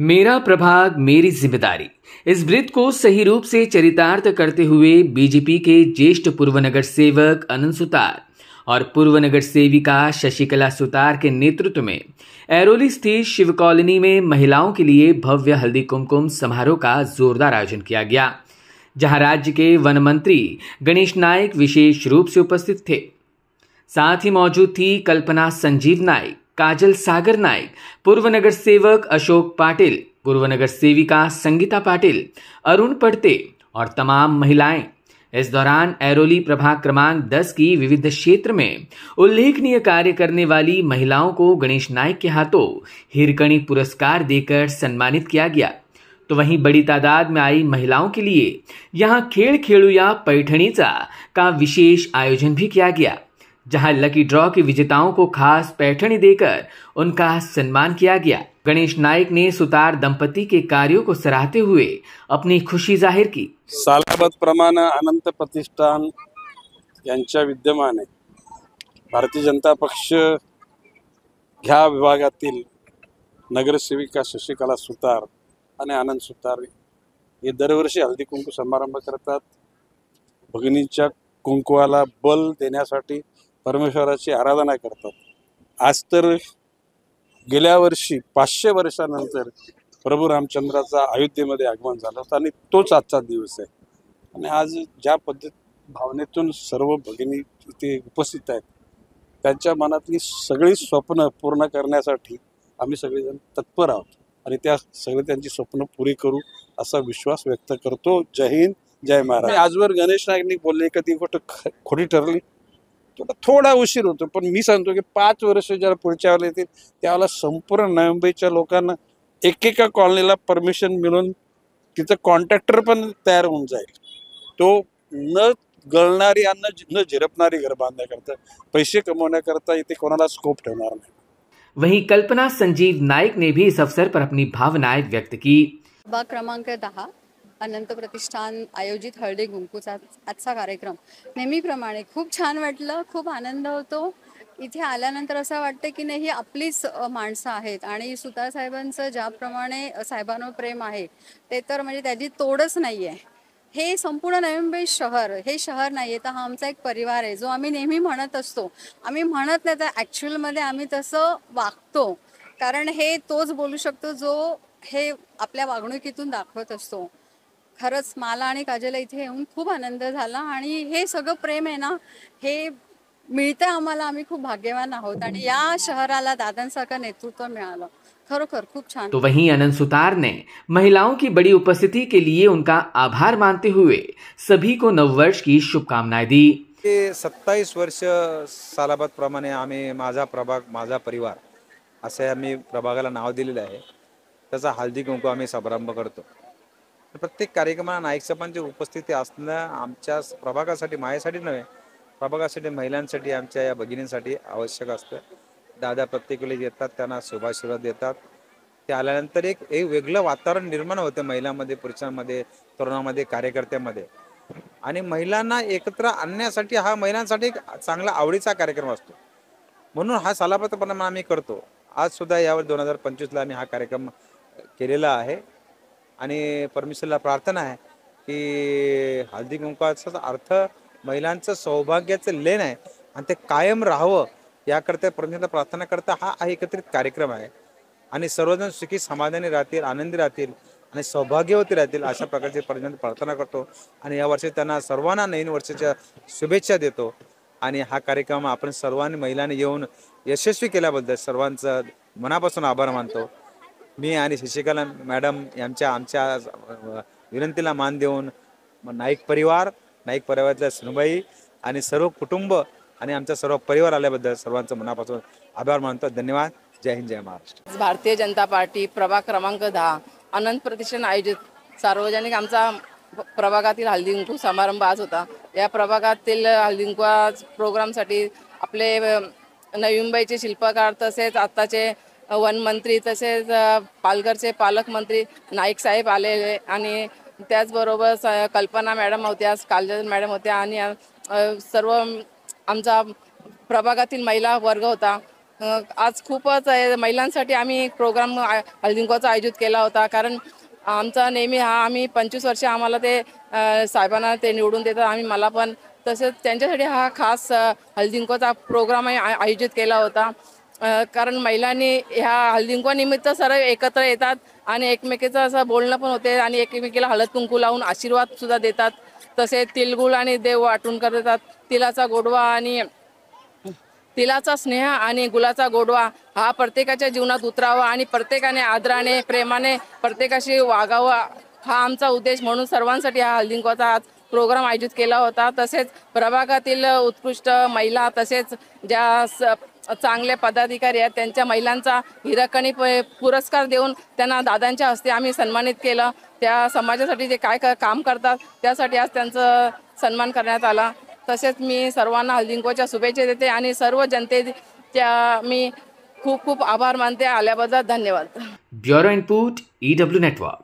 मेरा प्रभाग मेरी जिम्मेदारी, इस वृत्त को सही रूप से चरितार्थ करते हुए बीजेपी के ज्येष्ठ पूर्व नगर सेवक अनंत सुतार और पूर्व नगर सेविका शशिकला सुतार के नेतृत्व में ऐरोली स्थित शिव कॉलोनी में महिलाओं के लिए भव्य हल्दी कुमकुम समारोह का जोरदार आयोजन किया गया, जहां राज्य के वन मंत्री गणेश नाइक विशेष रूप से उपस्थित थे। साथ ही मौजूद थी कल्पना संजीव नाइक, काजल सागर नाइक, पूर्व नगर सेवक अशोक पाटिल, पूर्व नगर सेविका संगीता पाटिल, अरुण पड़ते और तमाम महिलाएं। इस दौरान ऐरोली प्रभाग क्रमांक 10 की विविध क्षेत्र में उल्लेखनीय कार्य करने वाली महिलाओं को गणेश नाइक के हाथों हिरकणी पुरस्कार देकर सम्मानित किया गया। तो वहीं बड़ी तादाद में आई महिलाओं के लिए यहां खेल खेलुया पैठणीचा का विशेष आयोजन भी किया गया, जहां लकी ड्रॉ के विजेताओं को खास पैठणी देकर उनका सम्मान किया गया। गणेश नाइक ने सुतार दंपति के कार्यों को सराहते हुए अपनी खुशी जाहिर की। सालाबत प्रमाणे अनंत प्रतिष्ठान यांच्या विद्यमाने भारतीय जनता पक्ष ह्या विभागातील नगरसेविका शशिकला सुतार आणि आनंद सुतार हे दरवर्षी हळदी कुंकू समारंभ करतात। भगिनीच्या कुंकवाला बल देण्यासाठी परमेश्वराची आराधना करतात। आज तर गेल्या वर्षी 500 वर्षानंतर प्रभू रामचंद्राचा अयोध्येमध्ये आगमन झालं होतं आणि तोच आजचा दिवस आहे। आणि आज ज्या भावनेतून सर्व भगिनी इथे उपस्थित आहेत, त्यांच्या मनातली सगळी स्वप्न पूर्ण करण्यासाठी आम्ही सगळेजण तत्पर आहोत आणि त्या सगळे त्यांची स्वप्न पुरी करू असा विश्वास व्यक्त करतो। जय हिंद, जय महाराज। आजवर गणेश नाईकनी बोलले का ती गोष्ट खोटी ठरली, थोडा उशीर होतो, पण मी सांगतो की 5 वर्ष ज्याला पुढच्या वेळेला येतील त्यावेळेला संपूर्ण नवी मुंबईच्या लोकांना एकेका कॉलनीला परमिशन मिळून तिचं कॉन्ट्रॅक्टर पण तयार होऊन जाईल। तो न गळणारी न झिरपणारी घर बांधण्याकरता, पैसे कमवण्याकरता इथे कोणाला स्कोप ठेवणार नाही। वहीं कल्पना संजीव नाइक ने भी इस अवसर पर अपनी भावनाएं व्यक्त की। प्रभाग क्रमांक 10 अनंत प्रतिष्ठान आयोजित हळदी कुंकूचा आजचा कार्यक्रम नेहमीप्रमाणे खूप छान वाटलं, खूप आनंद होतो। इथे आल्यानंतर असं वाटतं की नाही, ही आपलीच माणसं आहेत आणि सुतार साहेबांचं ज्याप्रमाणे साहेबांवर प्रेम आहे ते तर म्हणजे त्याची तोडच नाही आहे। हे संपूर्ण नवी मुंबई शहर हे शहर नाही आहे, तर हा आमचा एक परिवार आहे जो आम्ही नेहमी म्हणत असतो। आम्ही म्हणत नाही तर ॲक्च्युअलमध्ये आम्ही तसं वागतो, कारण हे तोच बोलू शकतो जो हे आपल्या वागणुकीतून दाखवत असतो। खरंच मला आणि काजलला इथे येऊन खूप आनंद झाला आणि हे सगळं प्रेम आहे ना, हे मिळतं आम्हाला। आम्ही खूप भाग्यवान आहोत आणि या शहराला दादांसारखं नेतृत्व मिळालं, खरोखर खूप छान। तो वहीं अनंत सुतार ने महिलाओं की बड़ी उपस्थिति के लिए उनका आभार मानते हुए सभी को नववर्ष की शुभकामनाएं दी। 27 वर्ष सालाबाद प्रमाणे आम्ही माझा प्रभाग माझा परिवार असे आम्ही प्रभागाला नाव दिलेलं आहे। त्याचा हळदी कुंकू आम्ही समारंभ करतो। प्रत्येक कार्यक्रमाला नाईक साहेबांची उपस्थिती असणं आमच्या प्रभागासाठी, माझ्यासाठी नव्हे, प्रभागासाठी, महिलांसाठी, आमच्या या भगिनींसाठी आवश्यक असतं। दादा प्रत्येक वेळी येतात, त्यांना शुभाशीर्वाद देतात। ते आल्यानंतर एक वेगळं वातावरण निर्माण होतं महिलांमध्ये, पुरुषांमध्ये, तरुणांमध्ये, कार्यकर्त्यांमध्ये। आणि महिलांना एकत्र आणण्यासाठी हा महिलांसाठी एक चांगला आवडीचा कार्यक्रम असतो, म्हणून हा सालाबादप्रमाणे आम्ही करतो। आज सुद्धा यावर 2025ला आम्ही हा कार्यक्रम केलेला आहे आणि परमेश्वराला प्रार्थना आहे की हळदी कुंकवाचा अर्थ महिलांचं सौभाग्याचं लेण आहे आणि ते कायम राहावं याकरता परमेश्वराला प्रार्थना करता हा एकत्रित कार्यक्रम आहे। आणि सर्वजण सुखी समाधानी राहतील, आनंदी राहतील आणि सौभाग्यवती राहतील अशा प्रकारची परमेश्वराला प्रार्थना करतो आणि या वर्षी त्यांना सर्वांना नवीन वर्षाच्या शुभेच्छा देतो। आणि हा कार्यक्रम आपण सर्वांनी महिलांनी येऊन यशस्वी केल्याबद्दल सर्वांचं मनापासून आभार मानतो। मी आणि शशिकला मॅडम आमच्या विनंतीला मान देऊन नाईक परिवारातल्या सुनबाई आणि सर्व कुटुंब आणि आमचा सर्व परिवार आल्याबद्दल सर्वांचं मनापासून आभार मानतो। धन्यवाद। जय हिंद, जय महाराष्ट्र। भारतीय जनता पार्टी प्रभाग क्रमांक 10 अनंत प्रतिष्ठान आयोजित सार्वजनिक आमचा प्रभागातील हळदी कुंकू समारंभ आज होता। या प्रभागातील हळदी कुंकू प्रोग्रामसाठी आपले नवी मुंबईचे शिल्पकार तसेच आताचे वन मंत्री तसेच पालघरचे पालकमंत्री नाईक साहेब आलेले आणि त्याचबरोबर कल्पना मॅडम होत्या, काजल मॅडम होत्या आणि सर्व आमचा प्रभागातील महिला वर्ग होता। आज खूपच महिलांसाठी आम्ही प्रोग्राम हळदीकुंकवाचा आयोजित केला होता. कारण आमचा नेहमी आम्ही 25 वर्ष आम्हाला ते साहेबांना ते निवडून देतात, आम्ही मला पण तसेच त्यांच्यासाठी हा खास हळदीकुंकवाचा प्रोग्राम आयोजित केला होता. कारण महिलांनी ह्या हळदीकुंकवानिमित्त सर्व एकत्र येतात आणि एकमेकीचं असं बोलणं पण होते आणि एकमेकीला हळद कुंकू लावून आशीर्वाद सुद्धा देतात. तसेच तिळगुळ आणि देव वाटून करतात. तिळाचा गोडवा आणि तिळाचा स्नेह आणि गुलाचा गोडवा हा प्रत्येकाच्या जीवनात उतरावा आणि प्रत्येकाने आदराने प्रेमाने प्रत्येकाशी वागावं हा आमचा उद्देश म्हणून सर्वांसाठी हा हळदीकुंकवाचा आज प्रोग्राम आयोजित केला होता. तसेच प्रभागातील उत्कृष्ट महिला तसेच ज्या चांगले पदाधिकारी आहेत त्यांच्या महिलांचा हिरकणी पुरस्कार देऊन त्यांना दादांच्या हस्ते आम्ही सन्मानित केलं. त्या समाजासाठी जे काय काम करतात त्यासाठी आज त्यांचं सन्मान करण्यात आला. तसेच मी सर्वांना हळदीकुंकवाच्या शुभेच्छा देते आणि सर्व जनतेच्या मी खूप खूप आभार मानते. आल्याबद्दल धन्यवाद. Bureau input EW network.